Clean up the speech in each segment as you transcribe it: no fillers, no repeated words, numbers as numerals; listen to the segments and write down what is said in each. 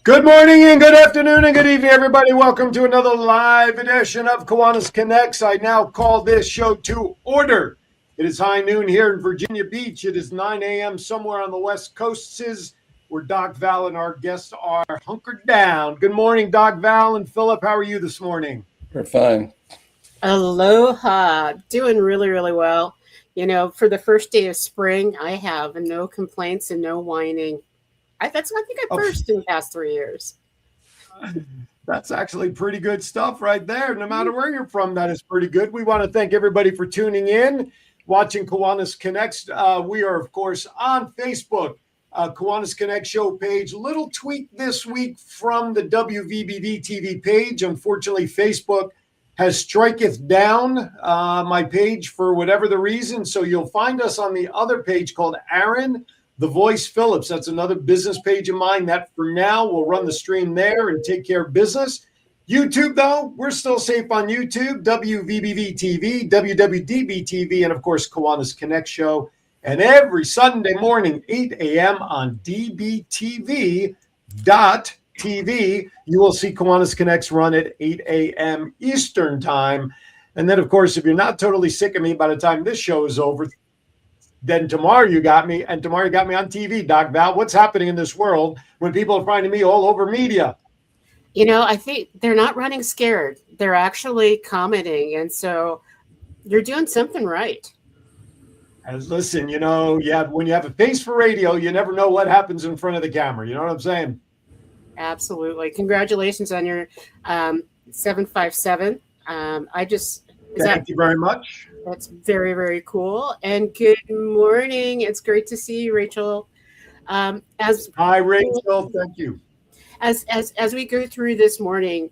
Good morning and good afternoon and good evening, everybody. Welcome to another live edition of Kiwanis Connects. I now call this show to order. It is high noon here in Virginia Beach. It is 9 a.m. somewhere on the West Coast, where Doc Val and our guests are hunkered down. Good morning, Doc Val and Philip. How are you this morning? We're fine. Aloha. Doing really, really well. You know, for the first day of spring, I have no complaints and no whining. I think I first in the past 3 years. That's actually pretty good stuff right there. No matter where you're from, that is pretty good. We want to thank everybody for tuning in, watching Kiwanis Connects. We are, of course, on Facebook, Kiwanis Connect show page. Little tweak this week from the WWDBTV page. Unfortunately, Facebook has striketh down my page for whatever the reason. So you'll find us on the other page called Aaron The Voice Phillips. That's another business page of mine that for now will run the stream there and take care of business. YouTube, though, we're still safe on YouTube, WWDBTV, WWDBTV, and of course, Kiwanis Connect show. And every Sunday morning, 8 a.m. on DBTV.TV, you will see Kiwanis Connects run at 8 a.m. Eastern time. And then, of course, if you're not totally sick of me by the time this show is over, then tomorrow you got me, and tomorrow you got me on TV, Doc Val. What's happening in this world when people are finding me all over media? You know, I think they're not running scared. They're actually commenting. And so you're doing something right. As listen, you know, when you have a face for radio, you never know what happens in front of the camera. You know what I'm saying? Absolutely. Congratulations on your 757. Thank you very much. That's very, very cool. And good morning. It's great to see you, Rachel. Hi, Rachel. Thank you. As we go through this morning,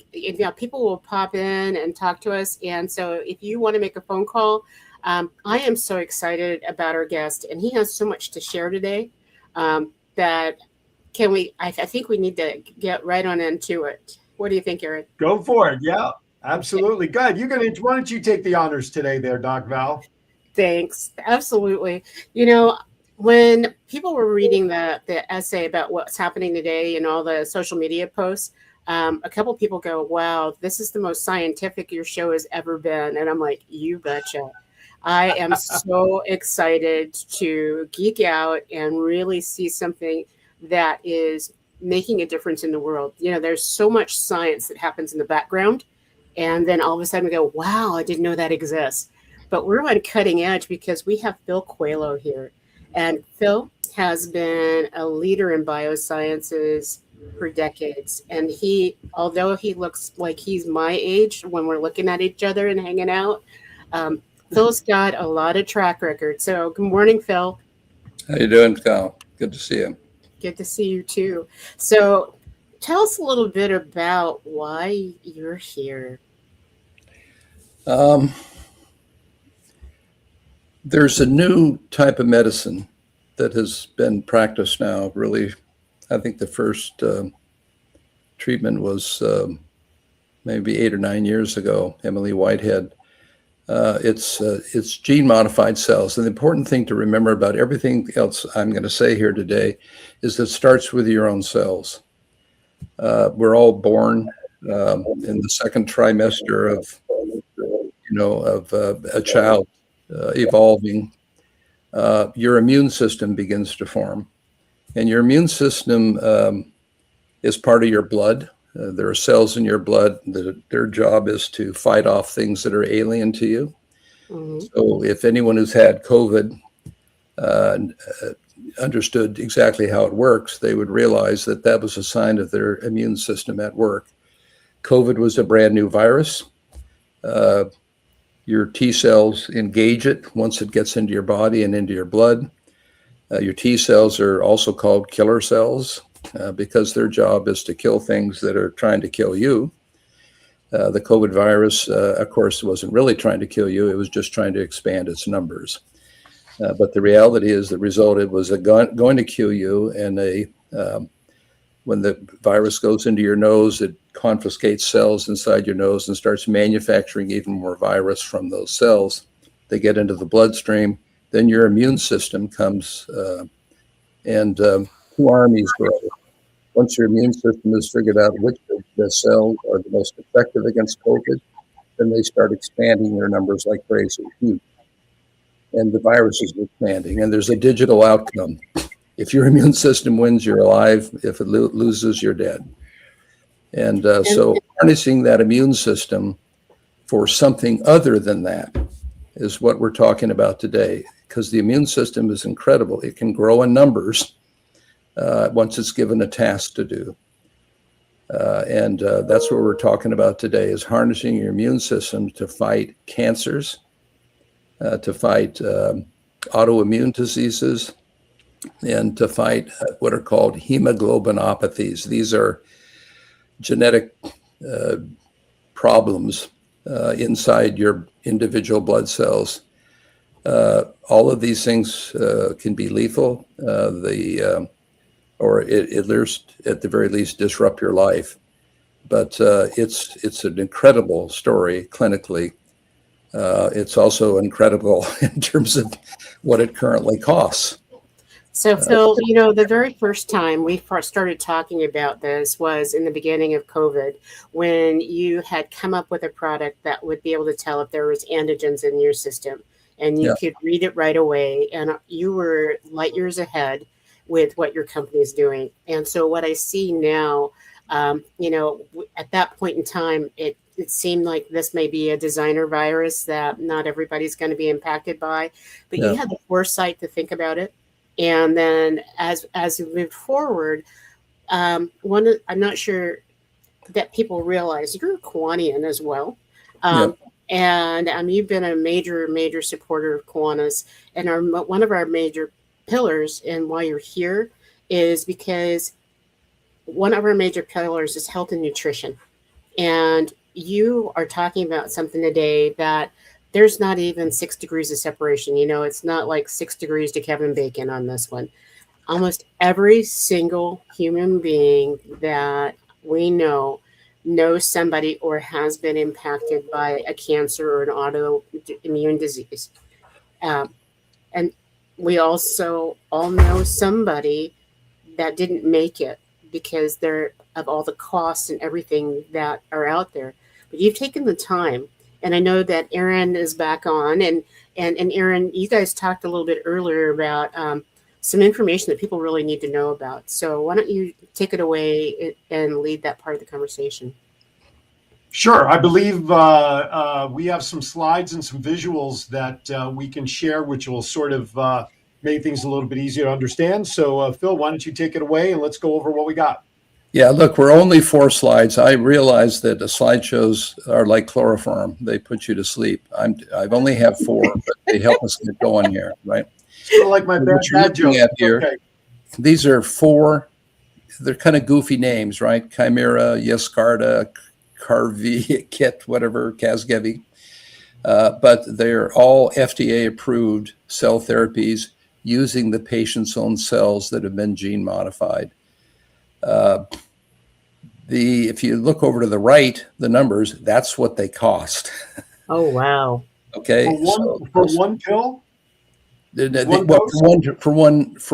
people will pop in and talk to us. And so if you want to make a phone call, I am so excited about our guest, and he has so much to share today that I think we need to get right on into it. What do you think, Aaron? Go for it. Yeah. Absolutely. Good. Why don't you take the honors today there, Doc Val? Thanks. Absolutely. You know, when people were reading the essay about what's happening today and all the social media posts, a couple people go, wow, this is the most scientific your show has ever been. And I'm like, you betcha. I am so excited to geek out and really see something that is making a difference in the world. You know, there's so much science that happens in the background. And then all of a sudden we go, wow, I didn't know that exists. But we're on cutting edge because we have Phil Coelho here. And Phil has been a leader in biosciences for decades. And although he looks like he's my age when we're looking at each other and hanging out, Phil's got a lot of track record. So good morning, Phil. How you doing, Cal? Good to see you. Good to see you too. So tell us a little bit about why you're here. There's a new type of medicine that has been practiced now. Really, I think the first treatment was maybe 8 or 9 years ago. Emily Whitehead. It's gene-modified cells. And the important thing to remember about everything else I'm going to say here today is that it starts with your own cells. We're all born in the second trimester of a child evolving. Your immune system begins to form, and your immune system is part of your blood. There are cells in your blood that their job is to fight off things that are alien to you. Mm-hmm. So if anyone who's had COVID understood exactly how it works, they would realize that that was a sign of their immune system at work. COVID was a brand new virus. Your T cells engage it once it gets into your body and into your blood. Your T cells are also called killer cells because their job is to kill things that are trying to kill you. The COVID virus, of course, wasn't really trying to kill you. It was just trying to expand its numbers. But the reality is the result, it was going to kill you. And when the virus goes into your nose, it confiscates cells inside your nose and starts manufacturing even more virus from those cells. They get into the bloodstream. Then your immune system comes and two armies grow. Once your immune system has figured out which of the cells are the most effective against COVID, then they start expanding their numbers like crazy. And the virus is expanding, and there's a digital outcome. If your immune system wins, you're alive. If it loses, you're dead. And so harnessing that immune system for something other than that is what we're talking about today, because the immune system is incredible. It can grow in numbers once it's given a task to do. And that's what we're talking about today, is harnessing your immune system to fight cancers, to fight autoimmune diseases, and to fight what are called hemoglobinopathies. These are genetic problems inside your individual blood cells. All of these things can be lethal, or at the very least disrupt your life. But it's an incredible story clinically. It's also incredible in terms of what it currently costs. So, Phil, the very first time we started talking about this was in the beginning of COVID, when you had come up with a product that would be able to tell if there was antigens in your system, and you could read it right away. And you were light years ahead with what your company is doing. And so what I see now, at that point in time, it seemed like this may be a designer virus that not everybody's going to be impacted by, but you had the foresight to think about it. And then as we moved forward, I'm not sure that people realize you're a Kiwanian as well. And you've been a major supporter of Kiwanis. And one of our major pillars and why you're here is because one of our major pillars is health and nutrition. And you are talking about something today that there's not even 6 degrees of separation. It's not like 6 degrees to Kevin Bacon on this one. Almost every single human being that we know knows somebody or has been impacted by a cancer or an autoimmune disease. And we also all know somebody that didn't make it because of all the costs and everything that are out there. But you've taken the time. And I know that Aaron is back on. And Aaron, you guys talked a little bit earlier about some information that people really need to know about. So why don't you take it away and lead that part of the conversation? Sure. I believe we have some slides and some visuals that we can share, which will sort of make things a little bit easier to understand. So, Phil, why don't you take it away and let's go over what we got. Yeah, look, we're only 4 slides. I realize that the slideshows are like chloroform. They put you to sleep. I've only have 4, but they help us get going here, right? Still like my bad joke. Here, these are 4, they're kind of goofy names, right? Chimera, Yescarta, Carvi, Kit, whatever, Casgevy. But they're all FDA-approved cell therapies using the patient's own cells that have been gene modified. If you look over to the right, the numbers, that's what they cost. Oh, wow. Okay. For one pill? For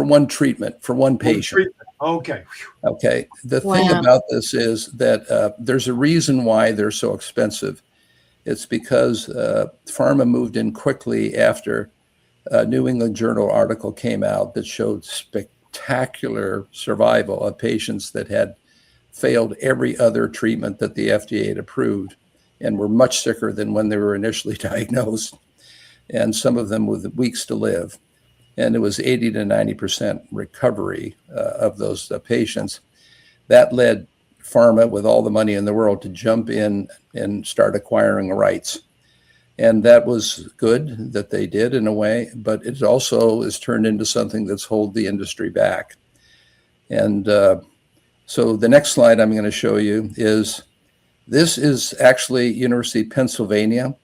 one treatment, for one patient. Okay. Okay. The thing about this is that there's a reason why they're so expensive. It's because pharma moved in quickly after a New England Journal article came out that showed spectacular survival of patients that had failed every other treatment that the FDA had approved and were much sicker than when they were initially diagnosed, and some of them with weeks to live. And it was 80 to 90% recovery of those patients. That led pharma, with all the money in the world, to jump in and start acquiring rights. And that was good that they did in a way, but it also is turned into something that's held the industry back. And so the next slide I'm going to show you this is actually University of Pennsylvania.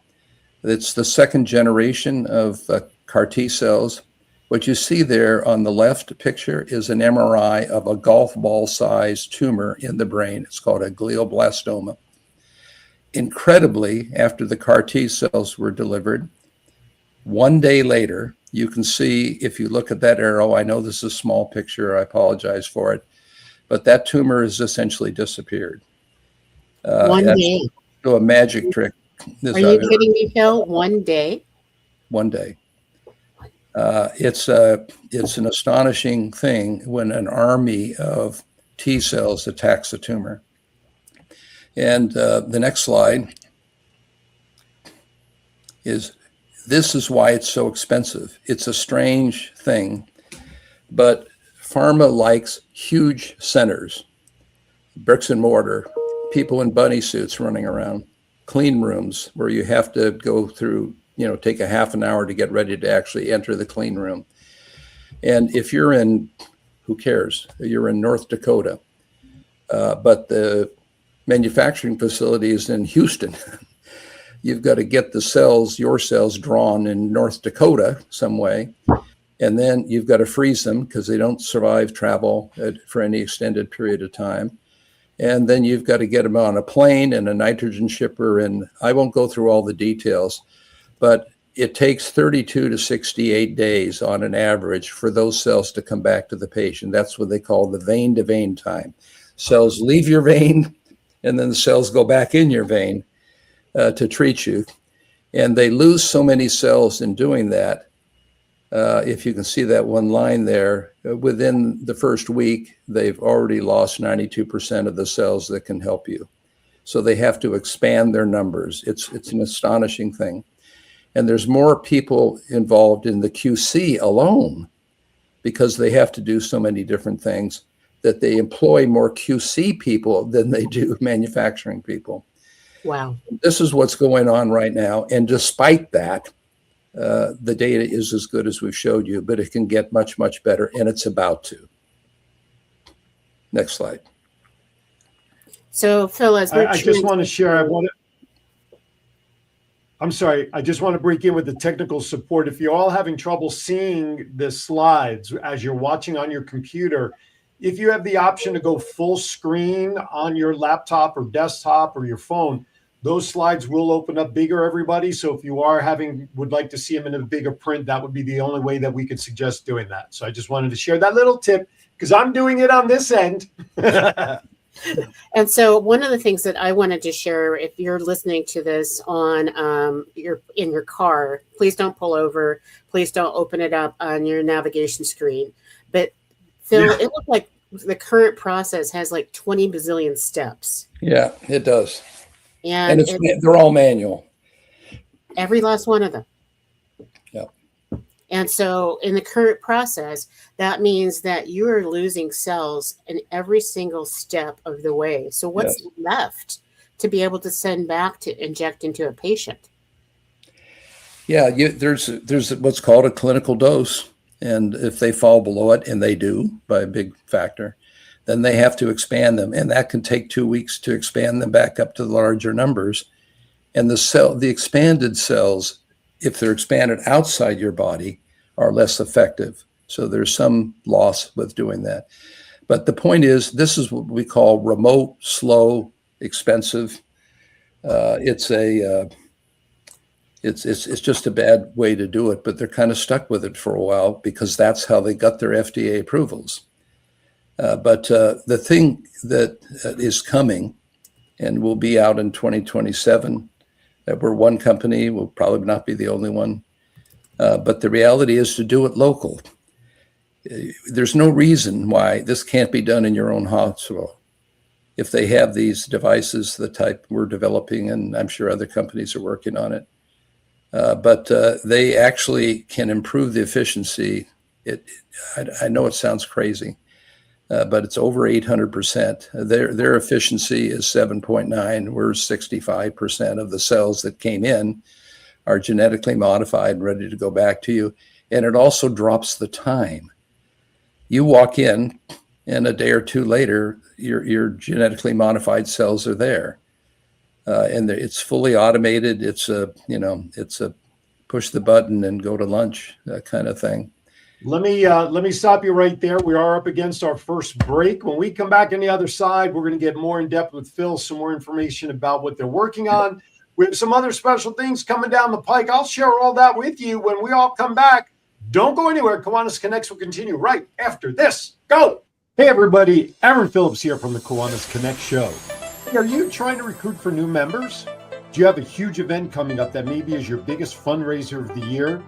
It's the second generation of CAR T cells. What you see there on the left picture is an MRI of a golf ball sized tumor in the brain. It's called a glioblastoma. Incredibly, after the CAR T cells were delivered, 1 day later, you can see, if you look at that arrow, I know this is a small picture, I apologize for it, but that tumor has essentially disappeared. One day. So a magic trick. Are you kidding me, Phil? One day? One day. It's an astonishing thing when an army of T cells attacks a tumor. And the next slide this is why it's so expensive. It's a strange thing, but pharma likes huge centers, bricks and mortar, people in bunny suits running around, clean rooms where you have to go through, take a half an hour to get ready to actually enter the clean room. And if you're in, who cares? You're in North Dakota, but the manufacturing facility is in Houston. You've got to get your cells drawn in North Dakota some way. And then you've got to freeze them because they don't survive travel for any extended period of time. And then you've got to get them on a plane and a nitrogen shipper. And I won't go through all the details, but it takes 32 to 68 days on an average for those cells to come back to the patient. That's what they call the vein to vein time. Cells leave your vein, and then the cells go back in your vein to treat you. And they lose so many cells in doing that. If you can see that one line there, within the first week, they've already lost 92% of the cells that can help you. So they have to expand their numbers. It's an astonishing thing. And there's more people involved in the QC alone because they have to do so many different things that they employ more QC people than they do manufacturing people. Wow. This is what's going on right now. And despite that, the data is as good as we've showed you, but it can get much, much better, and it's about to. Next slide. So, Phil, as I just want to share, I'm sorry, I just want to break in with the technical support. If you're all having trouble seeing the slides as you're watching on your computer, if you have the option to go full screen on your laptop or desktop or your phone, those slides will open up bigger, everybody. So if you would like to see them in a bigger print, that would be the only way that we could suggest doing that. So I just wanted to share that little tip because I'm doing it on this end. And so one of the things that I wanted to share, if you're listening to this on in your car, please don't pull over. Please don't open it up on your navigation screen. But Phil, It looked like the current process has like 20 bazillion steps. Yeah, it does. And they're all manual. Every last one of them. Yeah. And so in the current process, that means that you are losing cells in every single step of the way. So what's left to be able to send back to inject into a patient? Yeah, there's what's called a clinical dose. And if they fall below it, and they do by a big factor, then they have to expand them. And that can take 2 weeks to expand them back up to the larger numbers. And the expanded cells, if they're expanded outside your body, are less effective. So there's some loss with doing that. But the point is, this is what we call remote, slow, expensive. It's just a bad way to do it, but they're kind of stuck with it for a while because that's how they got their FDA approvals. But the thing that is coming and will be out in 2027, we're one company, we'll probably not be the only one, but the reality is to do it local. There's no reason why this can't be done in your own hospital. If they have these devices, the type we're developing, and I'm sure other companies are working on it, but they actually can improve the efficiency. I know it sounds crazy, but it's over 800%. Their efficiency is 7.9. We're 65% of the cells that came in are genetically modified and ready to go back to you. And it also drops the time. You walk in, and a day or two later, your genetically modified cells are there. And it's fully automated. It's a push the button and go to lunch, that kind of thing. Let me stop you right there. We are up against our first break. When we come back on the other side, we're going to get more in depth with Phil, some more information about what they're working on. We have some other special things coming down the pike. I'll share all that with you when we all come back. Don't go anywhere. Kiwanis Connects will continue right after this. Go. Hey everybody, Aaron Phillips here from the Kiwanis Connect show. Hey, are you trying to recruit for new members? Do you have a huge event coming up that maybe is your biggest fundraiser of the year?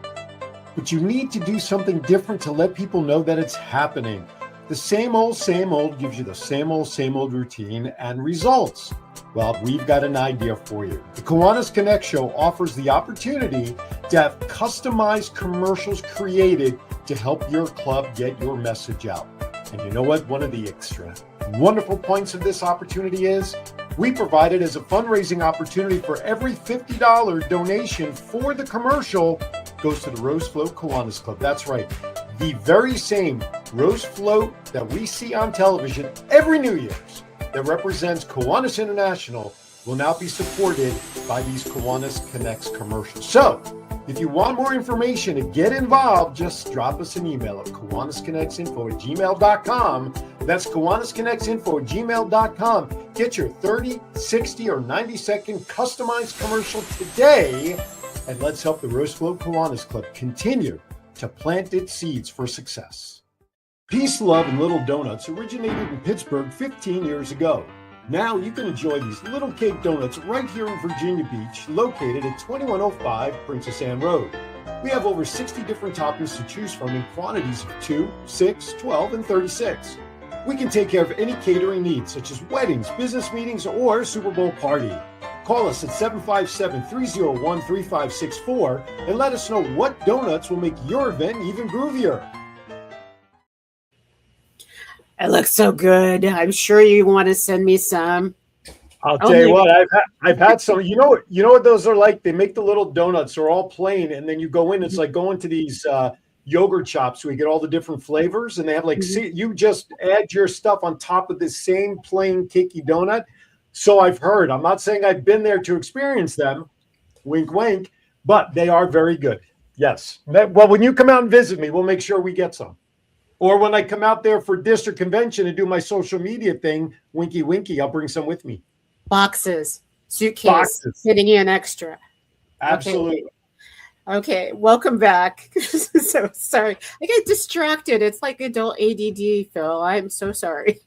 But you need to do something different to let people know that it's happening. The same old gives you the same old routine and results. Well, we've got an idea for you. The Kiwanis Connect show offers the opportunity to have customized commercials created to help your club get your message out. And you know what? One of the extra wonderful points of this opportunity is we provide it as a fundraising opportunity for every $50 donation for the commercial goes to the Rose Float Kiwanis Club. That's right. The very same Rose Float that we see on television every New Year's that represents Kiwanis International will now be supported by these Kiwanis Connects commercials. So if you want more information and get involved, just drop us an email at kiwanisconnectsinfo@gmail.com. That's kiwanisconnectsinfo@gmail.com. Get your 30, 60, or 90-second customized commercial today, and let's help the Rose Float Kiwanis Club continue to plant its seeds for success. Peace, love, and little donuts originated in Pittsburgh 15 years ago. Now you can enjoy these little cake donuts right here in Virginia Beach, located at 2105 Princess Anne Road. We have over 60 different toppings to choose from in quantities of 2, 6, 12, and 36. We can take care of any catering needs, such as weddings, business meetings, or Super Bowl party. Call us at 757-301-3564 and let us know what donuts will make your event even groovier. It looks so good. I'm sure you want to send me some. I'll tell you what, I've had some. You know what those are like? They make the little donuts. They're all plain, and then you go in. It's like going to these yogurt shops where you get all the different flavors, and they have like you just add your stuff on top of this same plain cakey donut. So I've heard. I'm not saying I've been there to experience them. Wink, wink. But they are very good. Yes. Well, when you come out and visit me, we'll make sure we get some. Or when I come out there for district convention and do my social media thing, winky, winky, I'll bring some with me. Boxes, suitcase, fitting in extra. Absolutely. Okay, welcome back. So sorry. I get distracted. It's like adult ADD, Phil. I'm so sorry.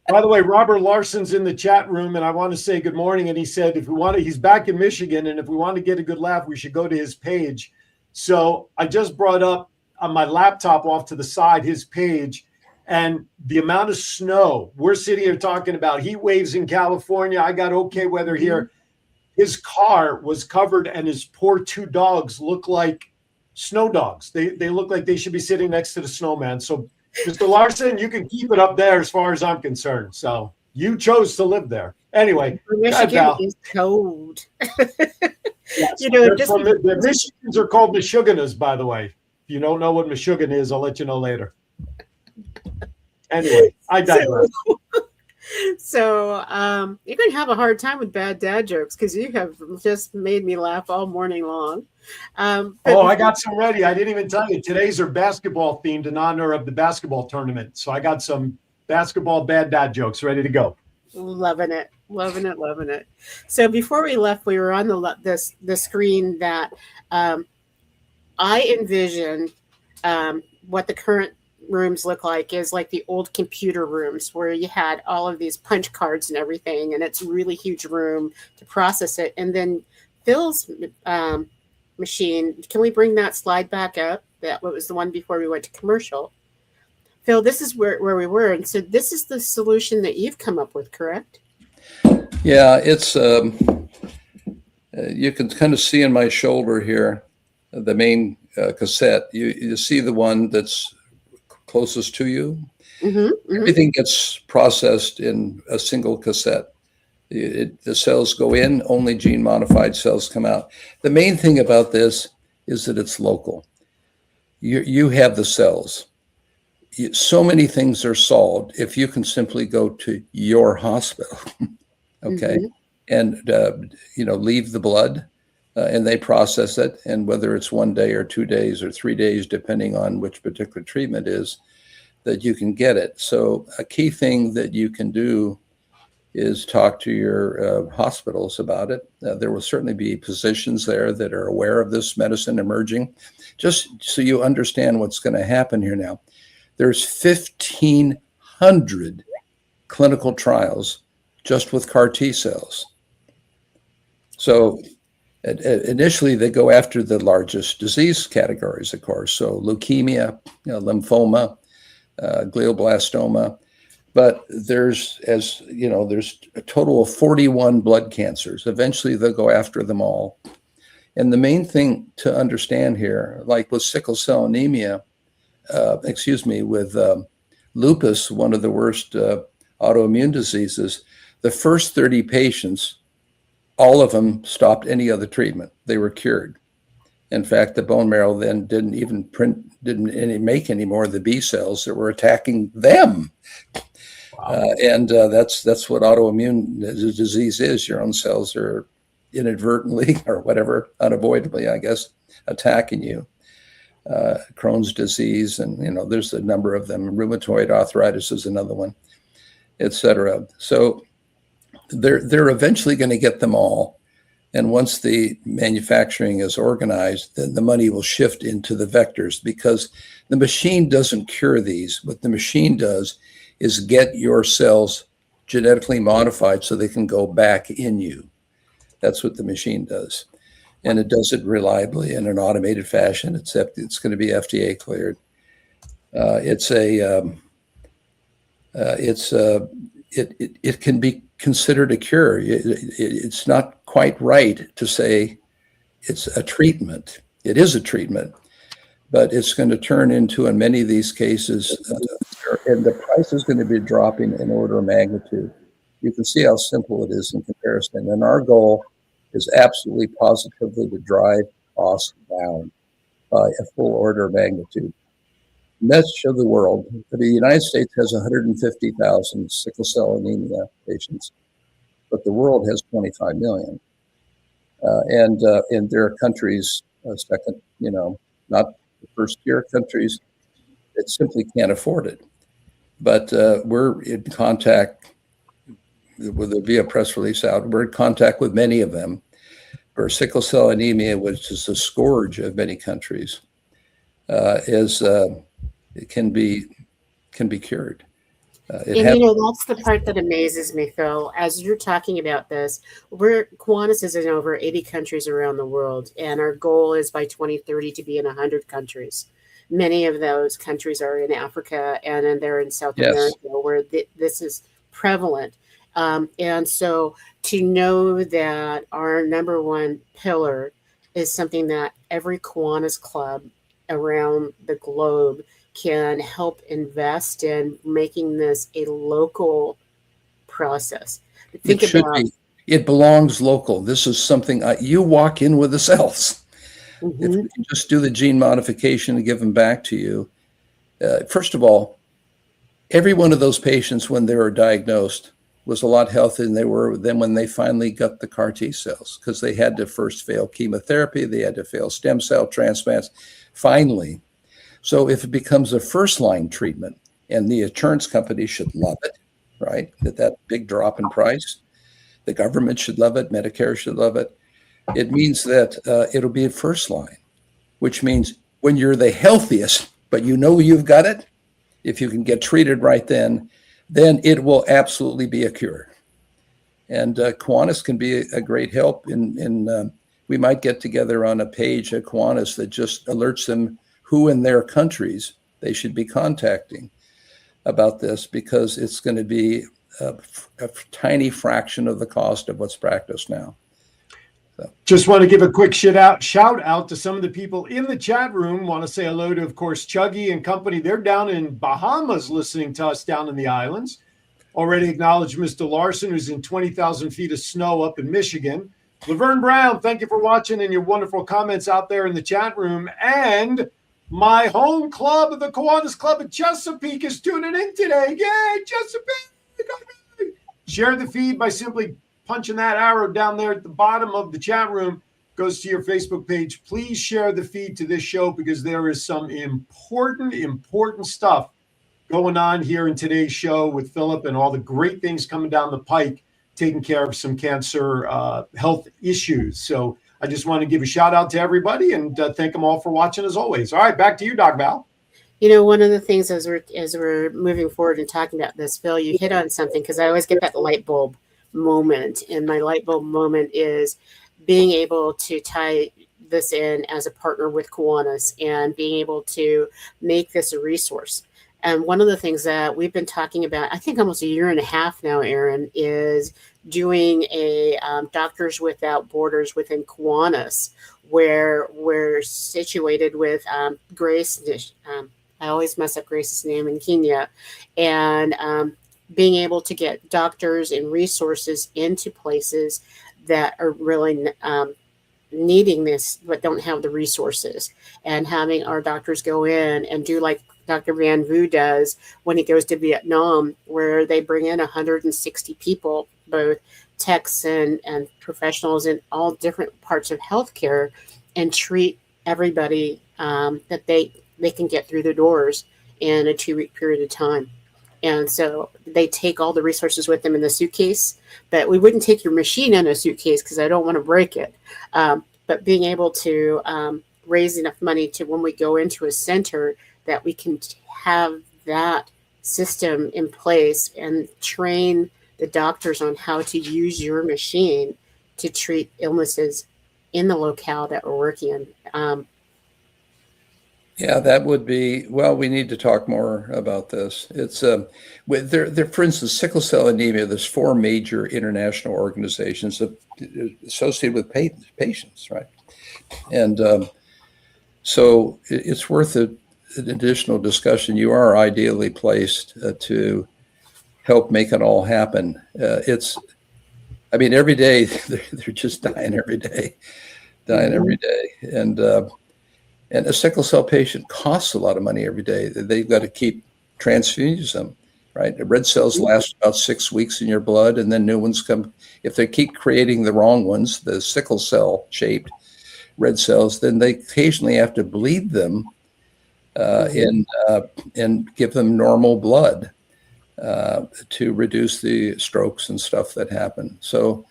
By the way, Robert Larson's in the chat room, and I want to say good morning. And he said if we want to, he's back in Michigan, and if we want to get a good laugh, we should go to his page. So I just brought up on my laptop off to the side his page, and the amount of snow we're sitting here talking about heat waves in California. I got okay weather here. His car was covered, and his poor two dogs look like snow dogs. They look like they should be sitting next to the snowman. So Mr. Larson, you can keep it up there as far as I'm concerned. So you chose to live there anyway. Michigan is cold. Yes, the Michigans are called Michiganas, by the way. If you don't know what Michigan is, I'll let you know later. Anyway, I digress. So you're going to have a hard time with bad dad jokes because you have just made me laugh all morning long. I got some ready. I didn't even tell you. Today's are basketball themed in honor of the basketball tournament. So I got some basketball bad dad jokes ready to go. Loving it. So before we left, we were on the screen that I envisioned what the current rooms look like is like the old computer rooms where you had all of these punch cards and everything, and it's a really huge room to process it. And then Phil's machine, can we bring that slide back up? That was the one before we went to commercial. Phil, this is where we were. And so this is the solution that you've come up with, correct? Yeah, it's you can kind of see in my shoulder here the main cassette. You see the one that's closest to you. Everything gets processed in a single cassette. The cells go in, only gene modified cells come out. The main thing about this is that it's local. You have the cells. So many things are solved if you can simply go to your hospital, okay, and leave the blood, and they process it. And whether it's 1 day or 2 days or 3 days, depending on which particular treatment is, that you can get it. So a key thing that you can do is talk to your hospitals about it. There will certainly be physicians there that are aware of this medicine emerging. Just so you understand what's going to happen here now. There's 15 100 clinical trials just with CAR T cells. So initially, they go after the largest disease categories, of course. So leukemia, lymphoma, glioblastoma. But there's a total of 41 blood cancers. Eventually, they'll go after them all. And the main thing to understand here, like with sickle cell anemia, with lupus, one of the worst autoimmune diseases, the first 30 patients, all of them stopped any other treatment. They were cured. In fact, the bone marrow then didn't make any more of the B cells that were attacking them. Wow. That's what autoimmune disease is. Your own cells are inadvertently or whatever, unavoidably, I guess, attacking you. Crohn's disease, and there's a number of them. Rheumatoid arthritis is another one, etc. So they're eventually going to get them all. And once the manufacturing is organized, then the money will shift into the vectors, because the machine doesn't cure these. What the machine does is get your cells genetically modified so they can go back in you. That's what the machine does. And it does it reliably in an automated fashion, except it's going to be FDA cleared. It can be considered a cure. It's not quite right to say it's a treatment. It is a treatment, but it's going to turn into, in many of these cases, and the price is going to be dropping in order of magnitude. You can see how simple it is in comparison. And our goal is absolutely positively to drive costs down by a full order of magnitude. Message of the world: the United States has 150,000 sickle cell anemia patients, but the world has 25 million. And there are countries, second, not the first tier countries, that simply can't afford it. But we're in contact with the via press release out. We're in contact with many of them for sickle cell anemia, which is a scourge of many countries, it can be cured. That's the part that amazes me, Phil. As you're talking about this, Kiwanis is in over 80 countries around the world, and our goal is by 2030 to be in 100 countries. Many of those countries are in Africa, and then they're in South America, where this is prevalent. And so to know that our number one pillar is something that every Kiwanis club around the globe can help invest in, making this a local process. It belongs local. This is something you walk in with the cells. Mm-hmm. If we can just do the gene modification and give them back to you. First of all, every one of those patients, when they were diagnosed, was a lot healthier than they were then when they finally got the CAR T cells, because they had to first fail chemotherapy, they had to fail stem cell transplants, finally. So if it becomes a first-line treatment, and the insurance company should love it, right? That big drop in price, the government should love it, Medicare should love it. It means that it'll be a first line, which means when you're the healthiest, but you've got it, if you can get treated right then it will absolutely be a cure. And Kiwanis can be a great help we might get together on a page at Kiwanis that just alerts them who in their countries they should be contacting about this, because it's going to be a tiny fraction of the cost of what's practiced now. So. Just want to give a quick shout out to some of the people in the chat room. Want to say hello to, of course, Chuggy and company. They're down in Bahamas listening to us down in the islands. Already acknowledged Mr. Larson, who's in 20,000 feet of snow up in Michigan. Laverne Brown, thank you for watching and your wonderful comments out there in the chat room. And my home club, the Kiwanis Club at Chesapeake, is tuning in today. Yay, Chesapeake! Share the feed by simply punching that arrow down there at the bottom of the chat room. Goes to your Facebook page. Please share the feed to this show, because there is some important stuff going on here in today's show with Philip, and all the great things coming down the pike, taking care of some cancer health issues. So I just want to give a shout out to everybody and thank them all for watching as always. All right, back to you, Doc Val. One of the things as we're moving forward and talking about this, Phil, you hit on something, because I always get that light bulb moment, and my light bulb moment is being able to tie this in as a partner with Kiwanis and being able to make this a resource. And one of the things that we've been talking about, I think almost a year and a half now, Aaron, is doing a Doctors Without Borders within Kiwanis, where we're situated with Grace. I always mess up Grace's name in Kenya, and being able to get doctors and resources into places that are really needing this but don't have the resources, and having our doctors go in and do like Dr. Van Vu does when he goes to Vietnam, where they bring in 160 people, both techs and professionals in all different parts of healthcare, and treat everybody that they can get through the doors in a 2-week period of time. And so they take all the resources with them in the suitcase, but we wouldn't take your machine in a suitcase because I don't want to break it. But being able to raise enough money to, when we go into a center, that we can have that system in place and train the doctors on how to use your machine to treat illnesses in the locale that we're working in. Yeah, that would be, well, we need to talk more about this. It's for instance, sickle cell anemia, there's 4 major international organizations associated with patients, right? And so it's worth an additional discussion. You are ideally placed to help make it all happen. Every day, they're just dying every day, And a sickle cell patient costs a lot of money every day. They've got to keep transfusing them, right? The red cells last about 6 weeks in your blood, and then new ones come. If they keep creating the wrong ones, the sickle cell shaped red cells, then they occasionally have to bleed them and give them normal blood to reduce the strokes and stuff that happen. So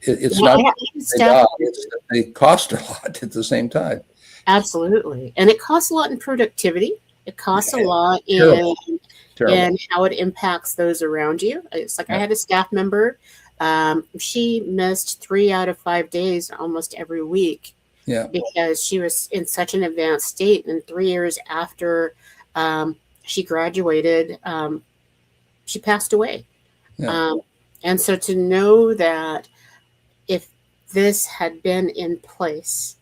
it's not that they cost a lot at the same time. Absolutely. And it costs a lot in productivity. It costs a lot in how it impacts those around you. It's like I had a staff member. She missed 3 out of 5 days almost every week because she was in such an advanced state. And 3 years after she graduated, she passed away. And so to know that if this had been in place,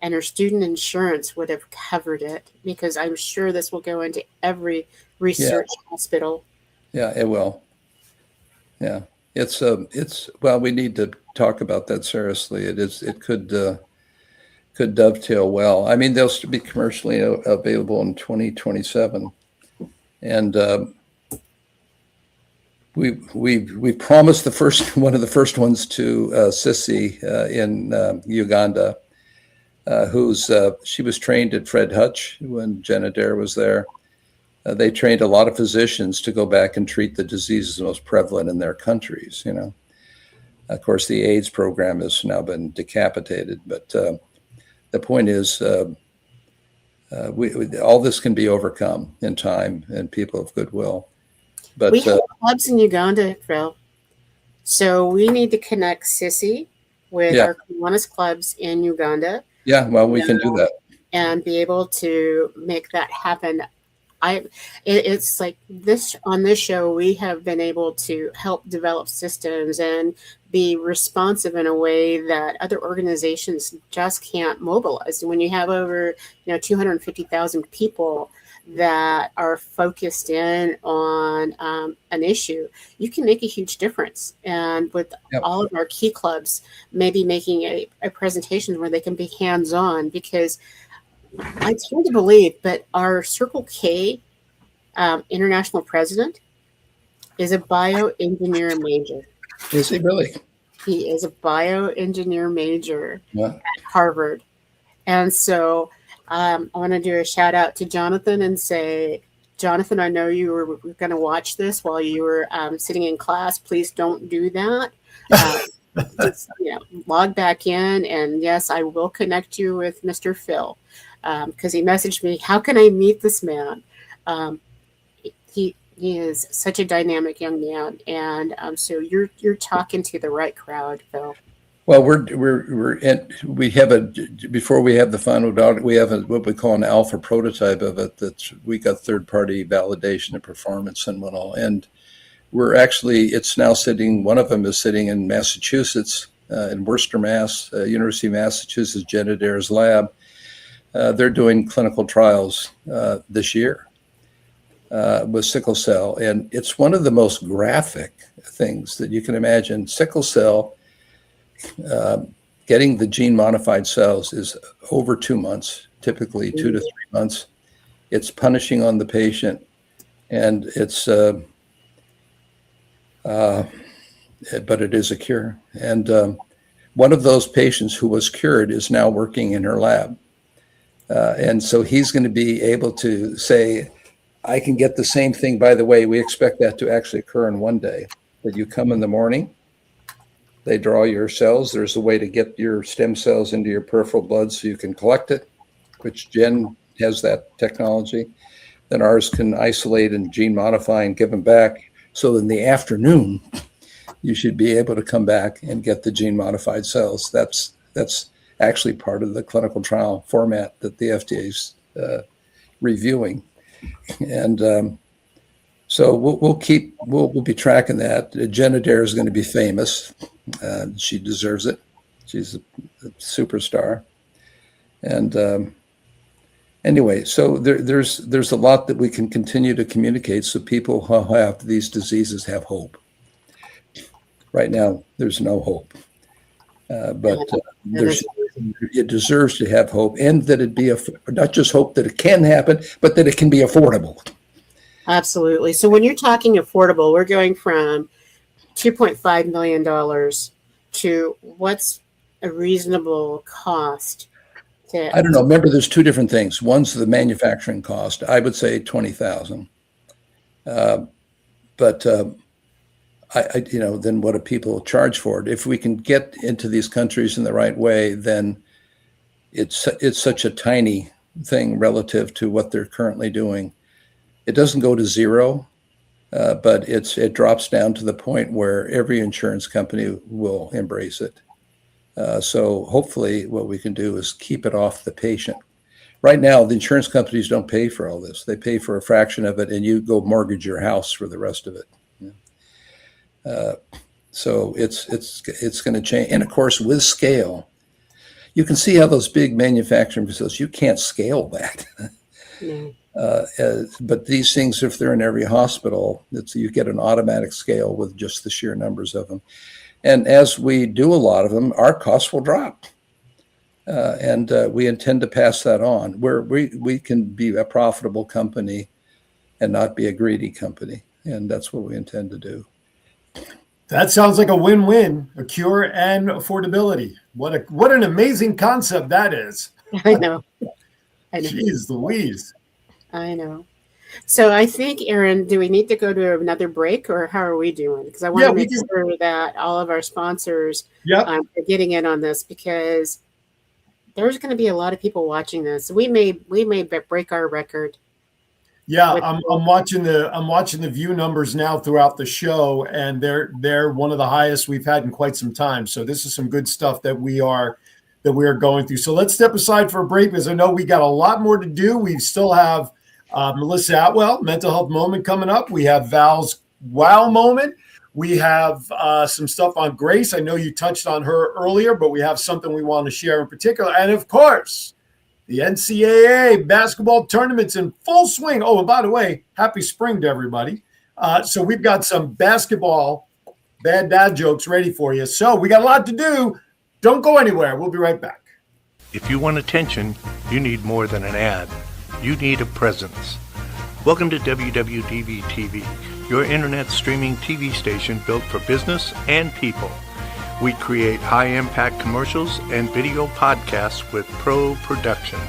and her student insurance would have covered it, because I'm sure this will go into every research hospital. Yeah, it will. Yeah, it's well, we need to talk about that seriously. It could dovetail well. I mean, they'll be commercially available in 2027, and we promised one of the first ones to Sissy in Uganda. She was trained at Fred Hutch when Jen Adair was there. They trained a lot of physicians to go back and treat the diseases most prevalent in their countries. Of course, the AIDS program has now been decapitated, but the point is, all this can be overcome in time and people of goodwill. But we have clubs in Uganda, Phil. So we need to connect Sissy with our Kiwanis clubs in Uganda. Yeah, well, we can do that and be able to make that happen. It's like this on this show, we have been able to help develop systems and be responsive in a way that other organizations just can't mobilize. And when you have over 250,000 people that are focused in on an issue, you can make a huge difference. And with all of our key clubs, maybe making a presentation where they can be hands-on, because I tend to believe, but our Circle K international president is a bioengineer major. Is he really? He is a bioengineer major at Harvard. And so I want to do a shout out to Jonathan and say, Jonathan, I know you were going to watch this while you were sitting in class. Please don't do that. Just log back in, and yes, I will connect you with Mr. Phil. because he messaged me, how can I meet this man? He is such a dynamic young man, and so you're talking to the right crowd, Phil. Well, we have before we have the final product, we have what we call an alpha prototype of it that we got third-party validation of performance and whatnot. And it's now sitting, one of them is sitting in Massachusetts, in Worcester, Mass, University of Massachusetts, Genadair's lab. They're doing clinical trials this year with sickle cell. And it's one of the most graphic things that you can imagine. Sickle cell, getting the gene modified cells is over 2 months, typically 2 to 3 months. It's punishing on the patient, and it's but it is a cure. And one of those patients who was cured is now working in her lab. And so he's going to be able to say, I can get the same thing. By the way, we expect that to actually occur in one day, that you come in the morning, they draw your cells. There's a way to get your stem cells into your peripheral blood so you can collect it, which Jen has that technology. Then ours can isolate and gene modify and give them back. So in the afternoon, you should be able to come back and get the gene modified cells. That's actually part of the clinical trial format that the FDA is reviewing. And so we'll be tracking that. Genadair is going to be famous. She deserves it. She's a superstar. And anyway, so there's a lot that we can continue to communicate so people who have these diseases have hope. Right now, there's no hope. But it deserves to have hope, and that it be not just hope that it can happen, but that it can be affordable. Absolutely. So when you're talking affordable, we're going from $2.5 million to what's a reasonable cost? I don't know. Remember, there's two different things. One's the manufacturing cost. I would say $20,000. But then what do people charge for it? If we can get into these countries in the right way, then it's such a tiny thing relative to what they're currently doing. It doesn't go to zero, but it drops down to the point where every insurance company will embrace it. So hopefully what we can do is keep it off the patient. Right now, the insurance companies don't pay for all this. They pay for a fraction of it, and you go mortgage your house for the rest of it. So it's going to change. And of course, with scale, you can see how those big manufacturing facilities, you can't scale that. No. But these things, if they're in every hospital, you get an automatic scale with just the sheer numbers of them. And as we do a lot of them, our costs will drop. And we intend to pass that on, where we can be a profitable company and not be a greedy company. And that's what we intend to do. That sounds like a win-win, a cure and affordability. What an amazing concept that is. I know. Jeez Louise. I know. So I think, Aaron, do we need to go to another break, or how are we doing? Because I want to make sure that all of our sponsors are getting in on this, because there's going to be a lot of people watching this. We may break our record. Yeah, I'm watching the view numbers now throughout the show, and they're one of the highest we've had in quite some time. So this is some good stuff that we are going through. So let's step aside for a break, because I know we got a lot more to do. We still have Melissa Atwell, Mental Health Moment, coming up. We have Val's Wow Moment. We have some stuff on Grace. I know you touched on her earlier, but we have something we want to share in particular. And of course, the NCAA basketball tournament's in full swing. Oh, and by the way, happy spring to everybody. So we've got some basketball bad dad jokes ready for you. So we got a lot to do. Don't go anywhere. We'll be right back. If you want attention, you need more than an ad. You need a presence. Welcome to WWDBTV, your internet streaming TV station built for business and people. We create high-impact commercials and video podcasts with pro production.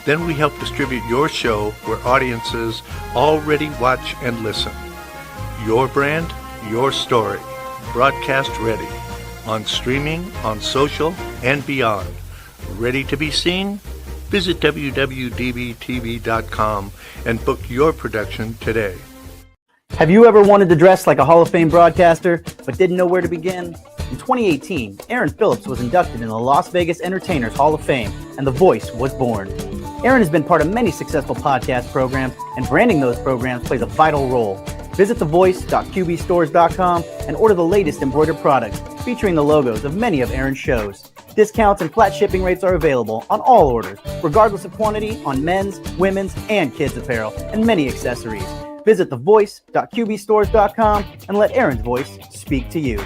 Then we help distribute your show where audiences already watch and listen. Your brand, your story. Broadcast ready. On streaming, on social, and beyond. Ready to be seen? Visit WWDBTV.com and book your production today. Have you ever wanted to dress like a Hall of Fame broadcaster, but didn't know where to begin? In 2018, Aaron Phillips was inducted in the Las Vegas Entertainers Hall of Fame, and The Voice was born. Aaron has been part of many successful podcast programs, and branding those programs plays a vital role. Visit thevoice.qbstores.com and order the latest embroidered products featuring the logos of many of Aaron's shows. Discounts and flat shipping rates are available on all orders, regardless of quantity, on men's, women's, and kids' apparel, and many accessories. Visit thevoice.qbstores.com and let Aaron's voice speak to you.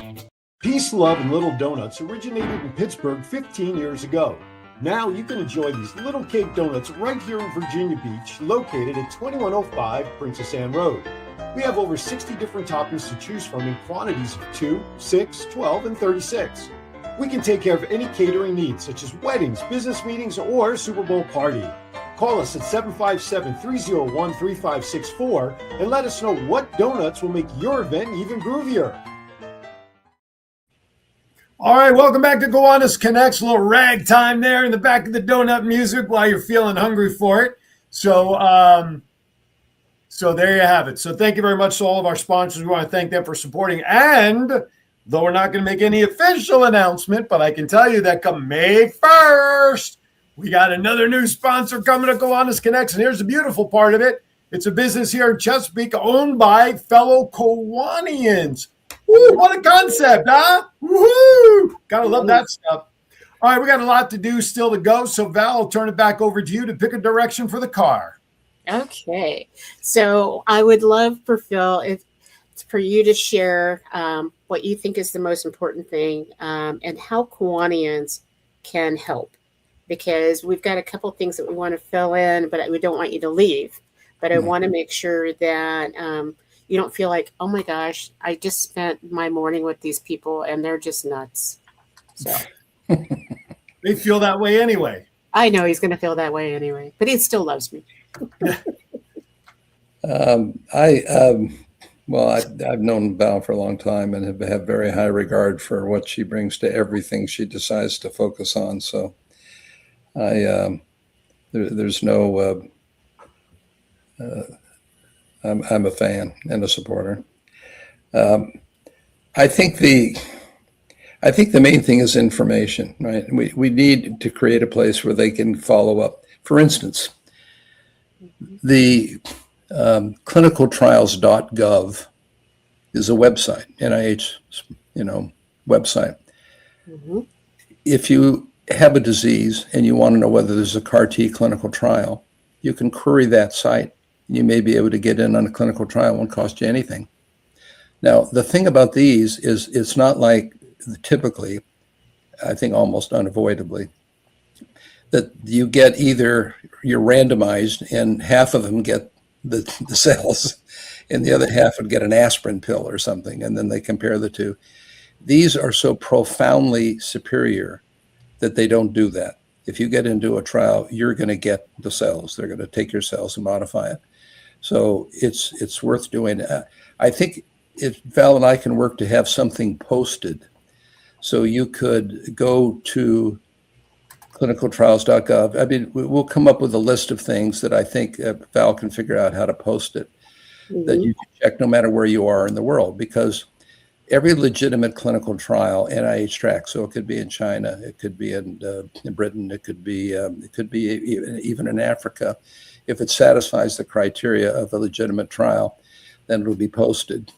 Peace, love, and little donuts originated in Pittsburgh 15 years ago. Now you can enjoy these little cake donuts right here in Virginia Beach, located at 2105 Princess Anne Road. We have over 60 different toppings to choose from in quantities of 2, 6, 12, and 36. We can take care of any catering needs, such as weddings, business meetings, or Super Bowl party. Call us at 757-301-3564 and let us know what donuts will make your event even groovier. All right, welcome back to Kiwanis Connects. A little ragtime there in the back of the donut music while you're feeling hungry for it. So there you have it. So thank you very much to all of our sponsors. We want to thank them for supporting. And though we're not going to make any official announcement, but I can tell you that come May 1st, we got another new sponsor coming to Kiwanis Connects. And here's the beautiful part of it. It's a business here in Chesapeake owned by fellow Kiwanians. Ooh, what a concept, huh? Woohoo! Gotta love that stuff. All right, we got a lot to do still to go. So, Val, I'll turn it back over to you to pick a direction for the car. Okay. So I would love for Phil, for you to share what you think is the most important thing and how Kiwanians can help. Because we've got a couple things that we want to fill in, but we don't want you to leave. But I want to make sure that you don't feel like, oh my gosh, I just spent my morning with these people and they're just nuts. So they feel that way anyway. I know he's going to feel that way anyway, but he still loves me. I've known Val for a long time and have very high regard for what she brings to everything she decides to focus on. So there's no. I'm a fan and a supporter. I think the main thing is information, right? We need to create a place where they can follow up. For instance, the clinicaltrials.gov is a website, NIH, website. Mm-hmm. If you have a disease and you want to know whether there's a CAR T clinical trial, you can query that site. You may be able to get in on a clinical trial. It won't cost you anything. Now, the thing about these is it's not like typically, I think almost unavoidably, that you get either you're randomized and half of them get the cells and the other half would get an aspirin pill or something, and then they compare the two. These are so profoundly superior that they don't do that. If you get into a trial, you're going to get the cells. They're going to take your cells and modify it. So it's worth doing. I think if Val and I can work to have something posted, so you could go to clinicaltrials.gov. I mean, we'll come up with a list of things that I think Val can figure out how to post it, that you can check no matter where you are in the world, because every legitimate clinical trial, NIH tracks, so it could be in China, it could be in Britain, it could be even in Africa. If it satisfies the criteria of a legitimate trial, then it'll be posted.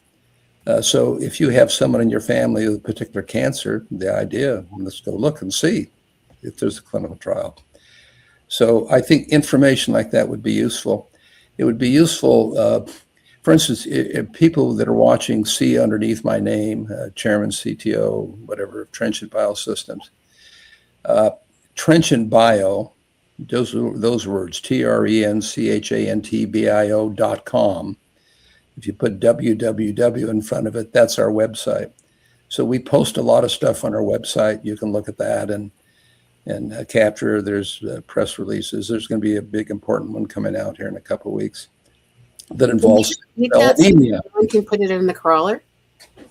So if you have someone in your family with a particular cancer, the idea, let's go look and see if there's a clinical trial. So I think information like that would be useful. It would be useful, for instance, if people that are watching see underneath my name, Chairman, CTO, whatever, Trenchant BioSystems. Trenchant Bio, those words, TRENCHANTBIO.com. If you put www in front of it, that's our website. So we post a lot of stuff on our website. You can look at that and capture. There's press releases. There's going to be a big important one coming out here in a couple of weeks that involves anemia. John can put it in the crawler.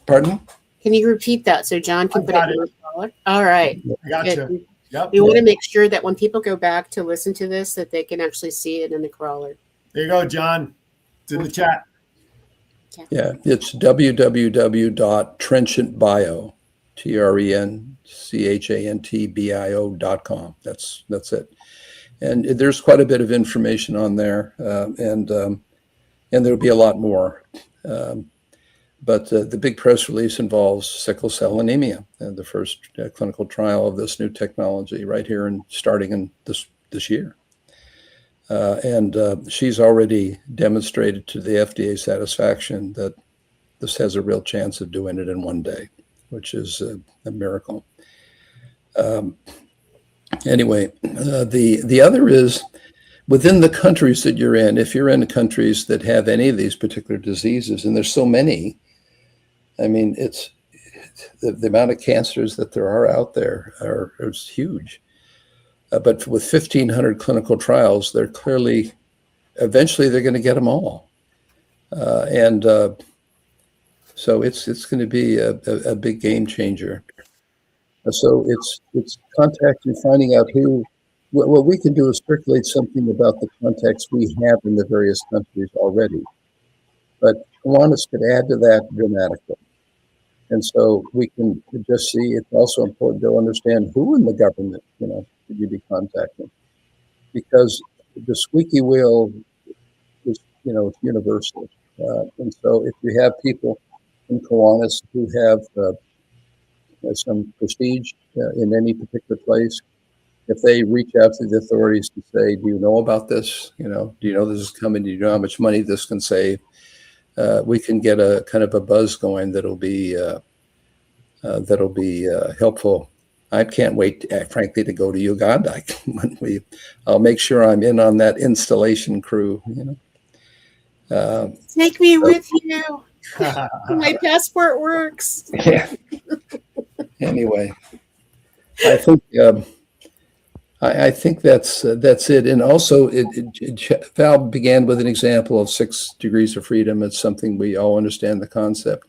Pardon? Can you repeat that so John can put it in the crawler? All right. I gotcha. Yep. We want to make sure that when people go back to listen to this, that they can actually see it in the crawler. There you go, John. To the chat. Yeah, it's www.trenchantbio, TrenchantBio.com. That's it. And there's quite a bit of information on there, and there'll be a lot more. But the big press release involves sickle cell anemia, the first clinical trial of this new technology right here and starting in this year. And she's already demonstrated to the FDA satisfaction that this has a real chance of doing it in one day, which is a miracle. Anyway, the other is within the countries that you're in. If you're in countries that have any of these particular diseases, and there's so many, I mean, it's the amount of cancers that there are out there is huge. But with 1,500 clinical trials, they're clearly, eventually they're going to get them all. So it's going to be a big game changer. So it's contacting, finding out what we can do is circulate something about the contacts we have in the various countries already. But Kiwanis could add to that dramatically. And so we can just see, it's also important to understand who in the government, should you be contacting. Because the squeaky wheel is, it's universal. And so if you have people in Kiwanis who have some prestige in any particular place, if they reach out to the authorities to say, do you know about this? Do you know this is coming? Do you know how much money this can save? We can get a kind of a buzz going that'll be helpful. I can't wait, frankly, to go to Uganda. I'll make sure I'm in on that installation crew. Take me with you. My passport works. Yeah. Anyway, I think that's it. And also, Val began with an example of 6 degrees of freedom. It's something we all understand the concept.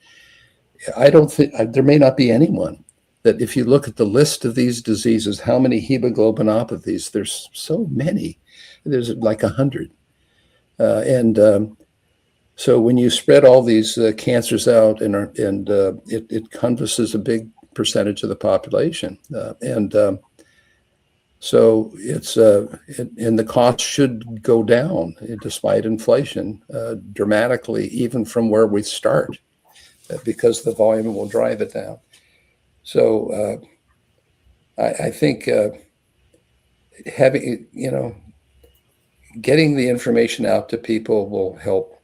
I don't think there may not be anyone that, if you look at the list of these diseases, how many hemoglobinopathies? There's so many. There's like 100. So when you spread all these cancers out, and it canvasses a big percentage of the population, so it's and the cost should go down despite inflation dramatically, even from where we start, because the volume will drive it down. So I think having getting the information out to people will help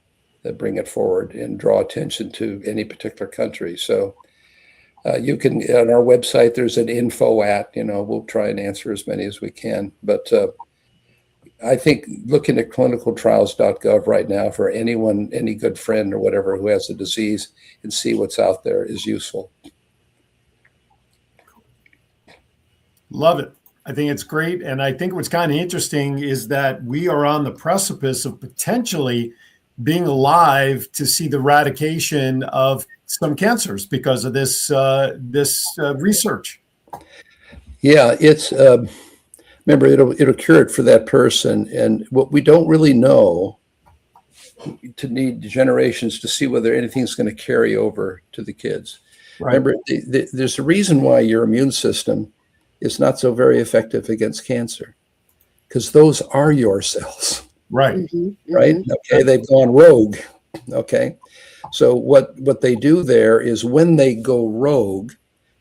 bring it forward and draw attention to any particular country. So you can, on our website, there's an info we'll try and answer as many as we can. But I think looking at clinicaltrials.gov right now for anyone, any good friend or whatever who has a disease, and see what's out there is useful. Love it. I think it's great. And I think what's kind of interesting is that we are on the precipice of potentially being alive to see the eradication of some cancers because of this research. Yeah, it's remember, it'll cure it for that person. And what we don't really know, to need generations to see whether anything's going to carry over to the kids. Right. Remember, there's a reason why your immune system is not so very effective against cancer, because those are your cells. Right. Mm-hmm. Right. Okay. They've gone rogue. Okay. So what they do there is, when they go rogue,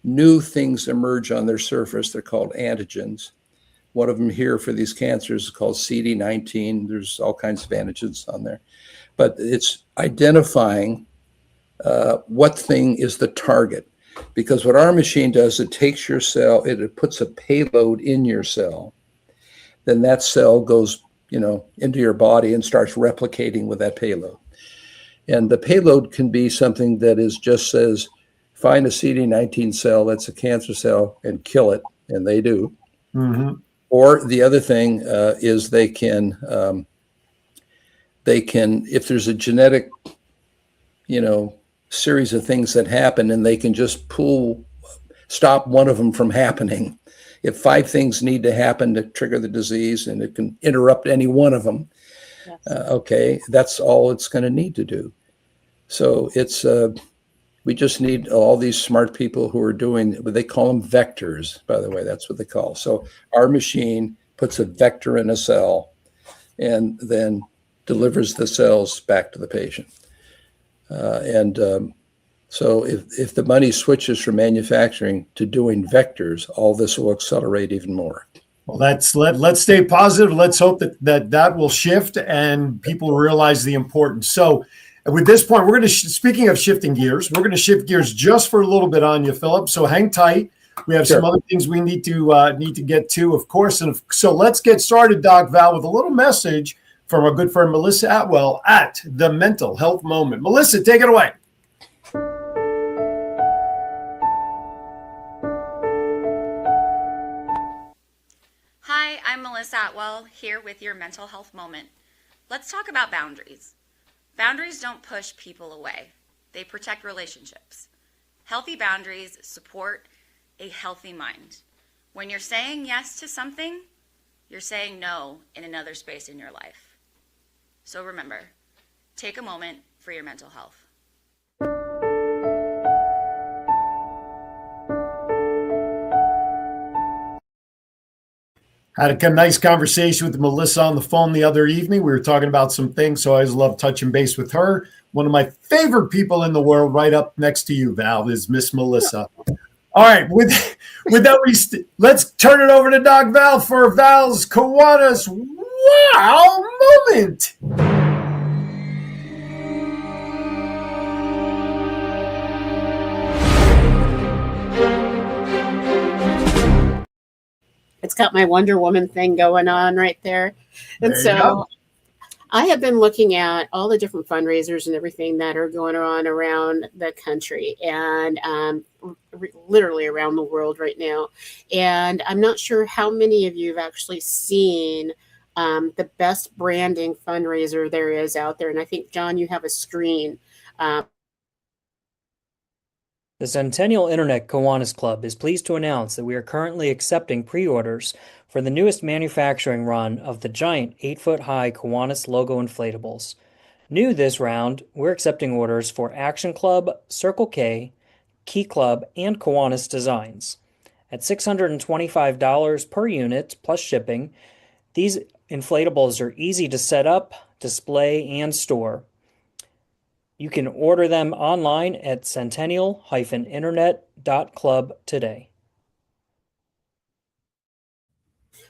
new things emerge on their surface. They're called antigens. One of them here for these cancers is called CD19. There's all kinds of antigens on there, but it's identifying what thing is the target. Because what our machine does, it takes your cell, it puts a payload in your cell. Then that cell goes, into your body and starts replicating with that payload. And the payload can be something that just says, find a CD19 cell that's a cancer cell and kill it, and they do. Mm-hmm. Or the other thing is they can, if there's a genetic, series of things that happen, and they can just stop one of them from happening, if 5 things need to happen to trigger the disease and it can interrupt any one of them, Yes. okay, that's all it's going to need to do. So it's we just need all these smart people who are doing, they call them vectors, by the way, that's what they call. So our machine puts a vector in a cell and then delivers the cells back to the patient. So if the money switches from manufacturing to doing vectors, all this will accelerate even more. Well, let's stay positive. Let's hope that will shift and people realize the importance. So with this point, we're going to, speaking of shifting gears, we're going to shift gears just for a little bit on you, Philip. So hang tight. We have some other things we need to get to, of course. And so let's get started, Doc Val, with a little message from our good friend Melissa Atwell at the Mental Health Moment. Melissa, take it away. Hi, I'm Melissa Atwell here with your Mental Health Moment. Let's talk about boundaries. Boundaries don't push people away. They protect relationships. Healthy boundaries support a healthy mind. When you're saying yes to something, you're saying no in another space in your life. So remember, take a moment for your mental health. Had a nice conversation with Melissa on the phone the other evening. We were talking about some things, so I always love touching base with her. One of my favorite people in the world, right up next to you, Val, is Miss Melissa. All right, with that, let's turn it over to Doc Val for Val's Kiwanis Wow Moment. It's got my Wonder Woman thing going on right there. And so I have been looking at all the different fundraisers and everything that are going on around the country and literally around the world right now. And I'm not sure how many of you have actually seen the best branding fundraiser there is out there. And I think, John, you have a screen. The Centennial Internet Kiwanis Club is pleased to announce that we are currently accepting pre-orders for the newest manufacturing run of the giant 8-foot-high Kiwanis logo inflatables. New this round, we're accepting orders for Action Club, Circle K, Key Club, and Kiwanis designs. At $625 per unit plus shipping, these inflatables are easy to set up, display, and store. You can order them online at centennial-internet.club today.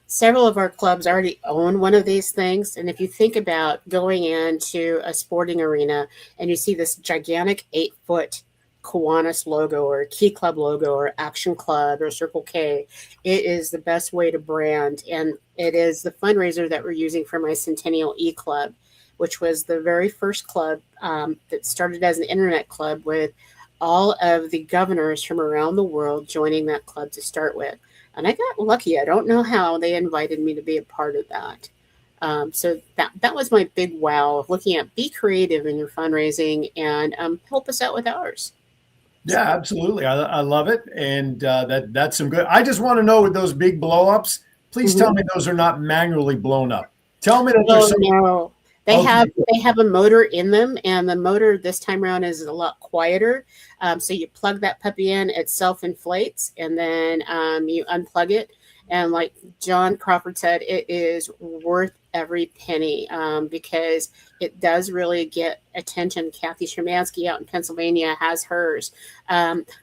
Several of our clubs already own one of these things. And if you think about going into a sporting arena and you see this gigantic 8-foot Kiwanis logo or Key Club logo or Action Club or Circle K, it is the best way to brand. And it is the fundraiser that we're using for my Centennial E-Club, which was the very first club that started as an internet club with all of the governors from around the world joining that club to start with. And I got lucky. I don't know how they invited me to be a part of that. So that was my big wow of looking at be creative in your fundraising and help us out with ours. Yeah, absolutely. I love it. And that's some good. I just want to know with those big blow ups, please tell me those are not manually blown up. Tell me that there's some. No. They have a motor in them, and the motor this time around is a lot quieter. So you plug that puppy in, it self-inflates, and then you unplug it. And like John Crawford said, it is worth every penny because it does really get attention. Kathy Shermansky out in Pennsylvania has hers.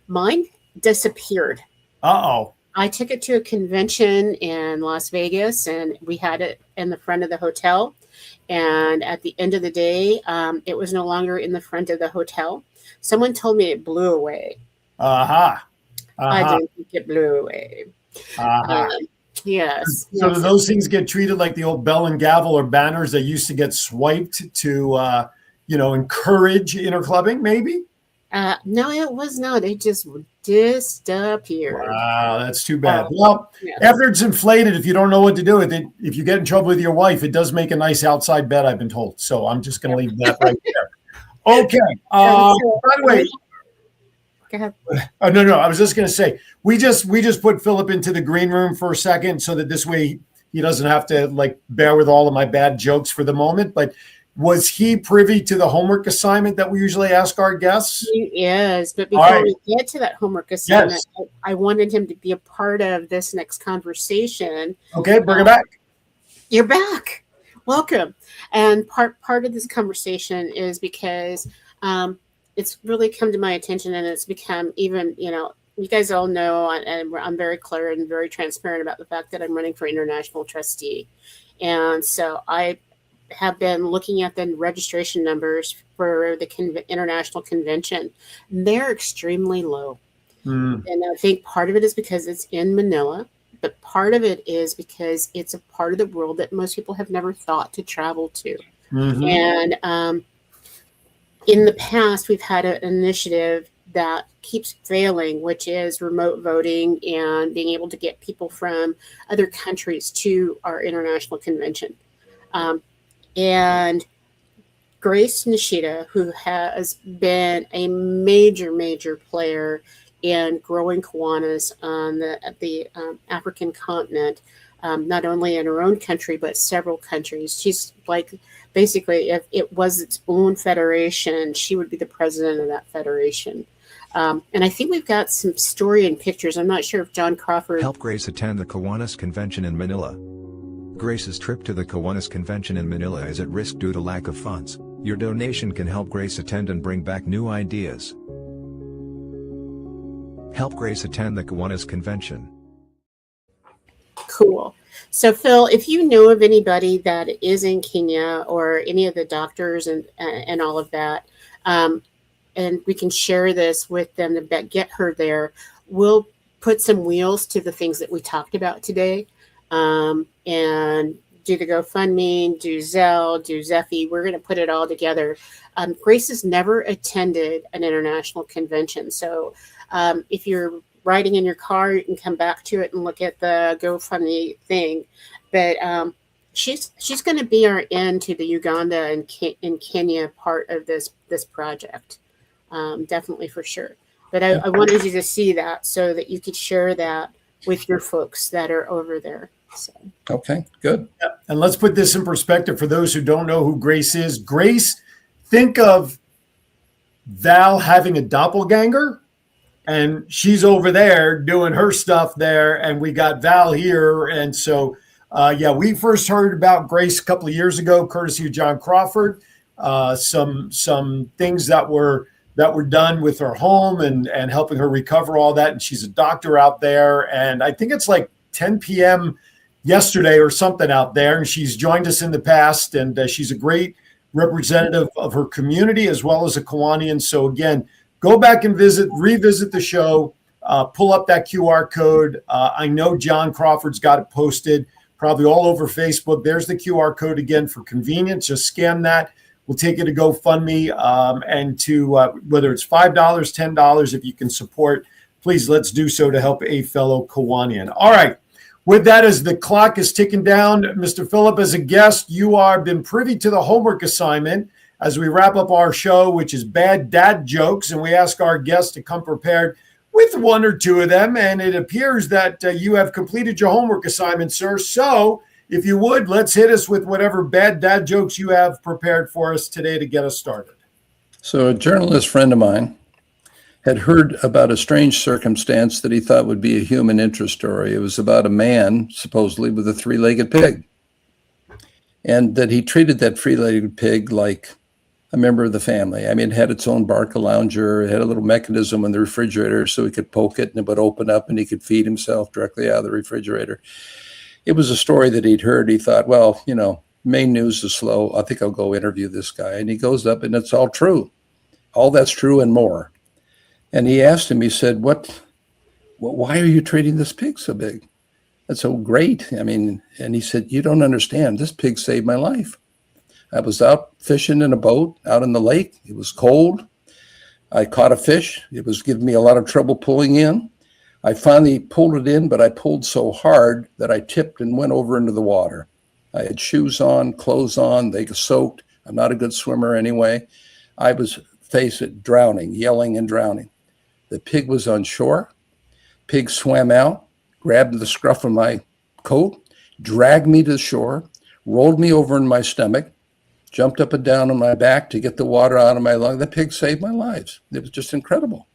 Mine disappeared. Uh-oh. I took it to a convention in Las Vegas, and we had it in the front of the hotel. And at the end of the day, it was no longer in the front of the hotel. Someone told me it blew away. I didn't think it blew away. Yes. So do those things get treated like the old bell and gavel or banners that used to get swiped to, encourage interclubbing, maybe? No, it was not. It just disappeared. Wow, that's too bad. Well, after it's inflated, if you don't know what to do with it, if you get in trouble with your wife, it does make a nice outside bed, I've been told. So I'm just going to leave that right there. Okay. By the way, Go ahead. Oh, no. I was just going to say, we just put Philip into the green room for a second so that this way he doesn't have to like bear with all of my bad jokes for the moment. But was he privy to the homework assignment that we usually ask our guests? He is, but before we get to that homework assignment, Yes. I wanted him to be a part of this next conversation. Okay, bring it back. You're back. Welcome. And part of this conversation is because it's really come to my attention, and it's become even, you guys all know, and I'm very clear and very transparent about the fact that I'm running for international trustee. And so I have been looking at the registration numbers for the international convention. They're extremely low. And I think part of it is because it's in Manila, but part of it is because it's a part of the world that most people have never thought to travel to. And in the past, we've had an initiative that keeps failing, which is remote voting and being able to get people from other countries to our international convention. And Grace Nishida, who has been a major player in growing Kiwanis on the African continent, not only in her own country, but several countries. She's like, basically, if it was its own federation, she would be the president of that federation. And I think we've got some story and pictures. I'm not sure if John Crawford... Help Grace attend the Kiwanis Convention in Manila. Grace's trip to the Kiwanis Convention in Manila is at risk due to lack of funds. Your donation can help Grace attend and bring back new ideas. Help Grace attend the Kiwanis Convention. Cool. So, Phil, if you know of anybody that is in Kenya or any of the doctors and all of that, and we can share this with them to get her there, we'll put some wheels to the things that we talked about today. And do the GoFundMe, do Zelle, do Zephy. We're going to put it all together. Grace has never attended an international convention. So if you're riding in your car, you can come back to it and look at the GoFundMe thing. But she's going to be our end to the Uganda and Kenya part of this project. Definitely for sure. But I wanted you to see that so that you could share that with your folks that are over there. So. Okay, good. Yeah. And let's put this in perspective for those who don't know who Grace is. Grace, think of Val having a doppelganger, and she's over there doing her stuff there, and we got Val here. And so, we first heard about Grace a couple of years ago, courtesy of John Crawford. Some things that were done with her home and helping her recover all that. And she's a doctor out there. And I think it's like 10 p.m. yesterday or something out there. And she's joined us in the past. And she's a great representative of her community as well as a Kiwanian. So again, go back and revisit the show, pull up that QR code. I know John Crawford's got it posted probably all over Facebook. There's the QR code again for convenience. Just scan that. We'll take you to GoFundMe and to whether it's $5, $10, if you can support, please let's do so to help a fellow Kiwanian. All right. With that, as the clock is ticking down, Mr. Philip, as a guest, you are been privy to the homework assignment as we wrap up our show, which is bad dad jokes. And we ask our guests to come prepared with one or two of them. And it appears that you have completed your homework assignment, sir. So if you would, let's hit us with whatever bad dad jokes you have prepared for us today to get us started. So a journalist friend of mine had heard about a strange circumstance that he thought would be a human interest story. It was about a man, supposedly, with a three-legged pig. And that he treated that three-legged pig like a member of the family. I mean, it had its own Barcalounger. It had a little mechanism in the refrigerator so he could poke it and it would open up and he could feed himself directly out of the refrigerator. It was a story that he'd heard. He thought, well, main news is slow. I think I'll go interview this guy. And he goes up and it's all true. All that's true and more. And he asked him, he said, why are you treating this pig so big? That's so great. I mean, and he said, you don't understand. This pig saved my life. I was out fishing in a boat out in the lake. It was cold. I caught a fish. It was giving me a lot of trouble pulling in. I finally pulled it in, but I pulled so hard that I tipped and went over into the water. I had shoes on, clothes on. They soaked. I'm not a good swimmer anyway. I was drowning, yelling and drowning. The pig was on shore. Pig swam out, grabbed the scruff of my coat, dragged me to the shore, rolled me over in my stomach, jumped up and down on my back to get the water out of my lung. The pig saved my life. It was just incredible.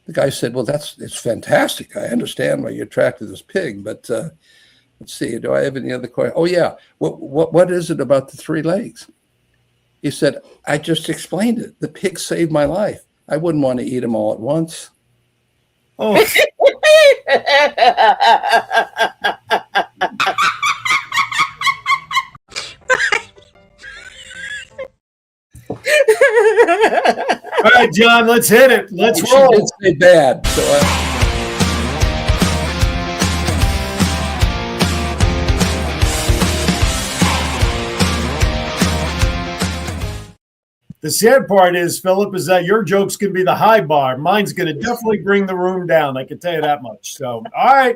The guy said, well, it's fantastic. I understand why you're attracted to this pig, but let's see, do I have any other questions? Oh, yeah. What is it about the 3 legs? He said, I just explained it. The pig saved my life. I wouldn't want to eat them all at once. Oh, all right, John, let's hit it. Let's She roll. did say bad. So The sad part is, Philip, is that your joke's going to be the high bar. Mine's going to definitely bring the room down. I can tell you that much. So, all right.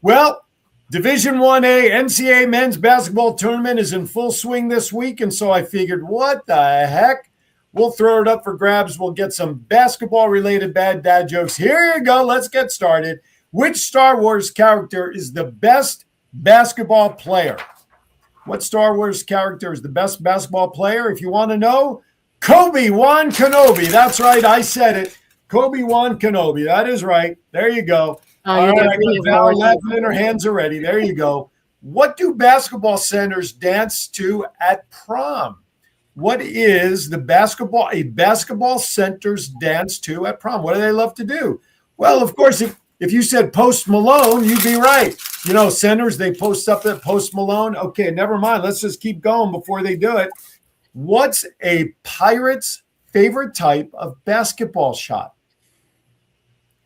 Well, Division 1A NCAA men's basketball tournament is in full swing this week. And so I figured, what the heck? We'll throw it up for grabs. We'll get some basketball-related bad dad jokes. Here you go. Let's get started. Which Star Wars character is the best basketball player? What Star Wars character is the best basketball player? If you want to know, Obi-Wan Kenobi. That's right. I said it. Obi-Wan Kenobi. That is right. There you go. All right. I got Val laughing in her hands already. There you go. What do basketball centers dance to at prom? What is a basketball center's dance to at prom? What do they love to do? Well, of course, if you said Post Malone, you'd be right. You know, centers, they post up at Post Malone. Okay, never mind. Let's just keep going before they do it. What's a Pirate's favorite type of basketball shot?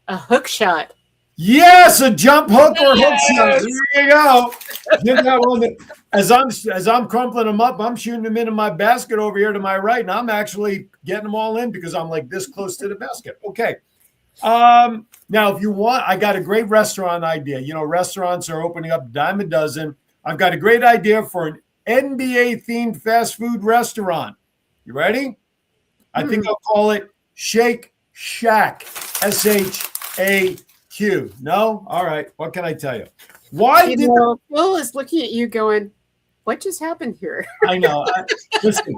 A hook shot. Yes, a jump hook or hook shot. There you go. Get that one. As I'm crumpling them up, I'm shooting them into my basket over here to my right, and I'm actually getting them all in because I'm like this close to the basket. Okay. Now, if you want, I got a great restaurant idea. You know, restaurants are opening up a dime a dozen. I've got a great idea for an NBA-themed fast food restaurant. You ready? I think I'll call it Shake Shack. SHAQ. No? All right. What can I tell you? Why did Phil is looking at you going, what just happened here? I know. Listen.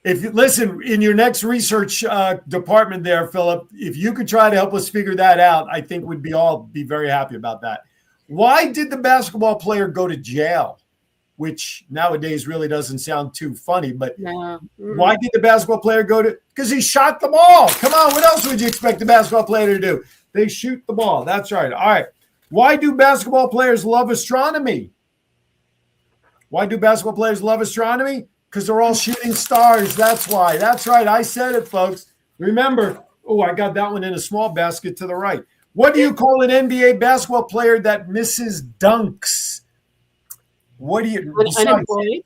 If you listen in your next research department there, Philip, if you could try to help us figure that out, I think we'd be very happy about that. Why did the basketball player go to jail? Which nowadays really doesn't sound too funny, but why did the basketball player go to? Because he shot the ball. Come on, what else would you expect the basketball player to do? They shoot the ball. That's right. All right. Why do basketball players love astronomy? Why do basketball players love astronomy? Because they're all shooting stars. That's why. That's right. I said it, folks. Remember, I got that one in a small basket to the right. What do you call an NBA basketball player that misses dunks? What do you Unemployed?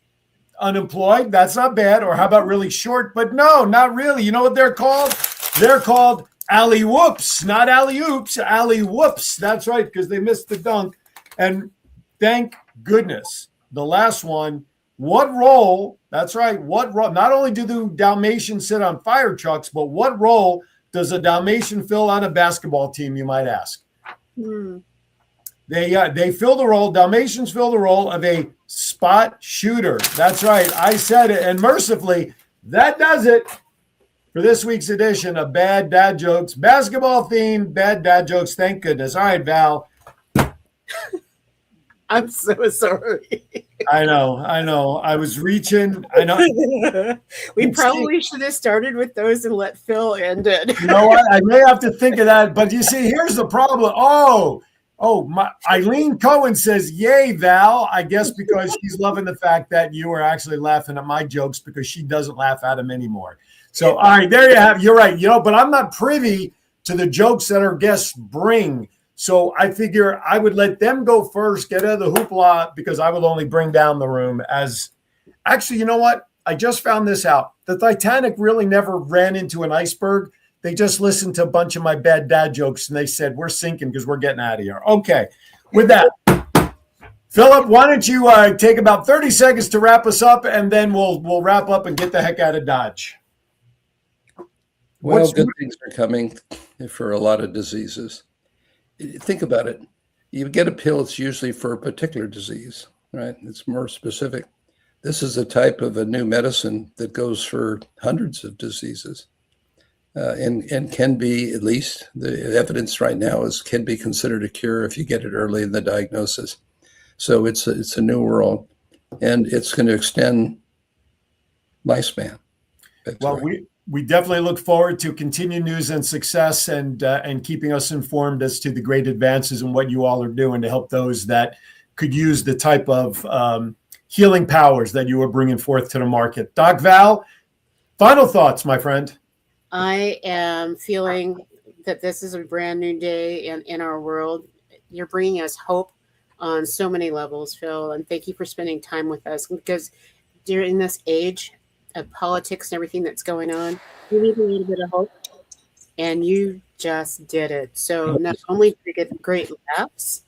Unemployed? That's not bad. Or how about really short? But no, not really. You know what they're called? They're called alley-whoops, not alley-oops, alley-whoops. That's right, because they missed the dunk. And thank goodness, the last one, what role, that's right, what role, not only do the Dalmatians sit on fire trucks, but what role does a Dalmatian fill on a basketball team, you might ask? They fill the role, Dalmatians fill the role of a spot shooter. That's right, I said it. And mercifully, that does it for this week's edition of Bad Dad Jokes, basketball themed Bad Dad Jokes. Thank goodness. All right, Val. I'm so sorry. I know. I was reaching. I know. We probably should have started with those and let Phil end it. You know what? I may have to think of that. But you see, here's the problem. My Eileen Cohen says, yay, Val. I guess because she's loving the fact that you are actually laughing at my jokes because she doesn't laugh at them anymore. So, all right, there you have. You're right. But I'm not privy to the jokes that our guests bring. So I figure I would let them go first, get out of the hoopla, because I will only bring down the room as – actually, you know what? I just found this out. The Titanic really never ran into an iceberg. They just listened to a bunch of my bad dad jokes, and they said, we're sinking because we're getting out of here. Okay. With that, Philip, why don't you take about 30 seconds to wrap us up, and then we'll wrap up and get the heck out of Dodge. Well, good things are coming for a lot of diseases. Think about it. You get a pill, it's usually for a particular disease, right? It's more specific. This is a type of a new medicine that goes for hundreds of diseases, and can be, at least the evidence right now is, can be considered a cure if you get it early in the diagnosis. So it's a new world, and it's going to extend lifespan. Well, we definitely look forward to continued news and success, and keeping us informed as to the great advances and what you all are doing to help those that could use the type of healing powers that you are bringing forth to the market. Doc Val, final thoughts, my friend. I am feeling that this is a brand new day in our world. You're bringing us hope on so many levels, Phil, and thank you for spending time with us, because during this age of politics and everything that's going on, we need a little bit of hope, and you just did it. So not only did you get great laughs,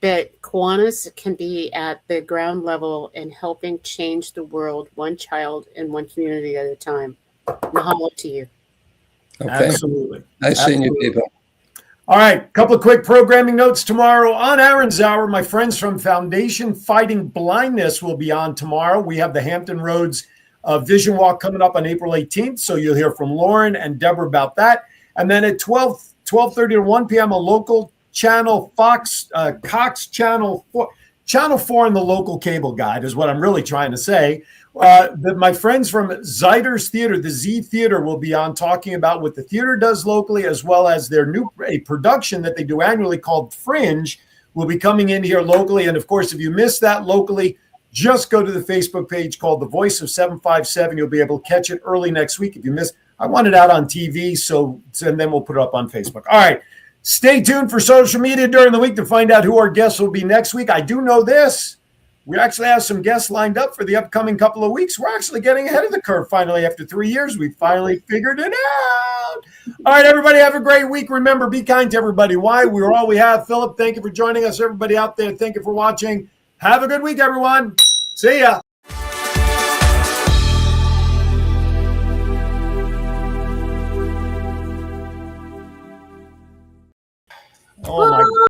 but Kiwanis can be at the ground level in helping change the world, one child and one community at a time. Mahalo to you. Okay. Absolutely. Nice seeing you, people. All right, couple of quick programming notes tomorrow on Aaron's Hour. My friends from Foundation Fighting Blindness will be on tomorrow. We have the Hampton Roads Vision Walk coming up on April 18th, so you'll hear from Lauren and Deborah about that. And then at 12:30 to 1 p.m., a local channel, Cox Channel 4, Channel 4 in the local cable guide is what I'm really trying to say. My friends from Zyder's Theater, the Z Theater, will be on talking about what the theater does locally, as well as their a production that they do annually called Fringe will be coming in here locally. And of course, if you missed that locally, just go to the Facebook page called The Voice of 757. You'll be able to catch it early next week. If you missed, I want it out on TV, and then we'll put it up on Facebook. All right. Stay tuned for social media during the week to find out who our guests will be next week. I do know this. We actually have some guests lined up for the upcoming couple of weeks. We're actually getting ahead of the curve finally. After 3 years, we finally figured it out. All right, everybody, have a great week. Remember, be kind to everybody. Why? We're all we have. Philip, thank you for joining us. Everybody out there, thank you for watching. Have a good week, everyone. See ya.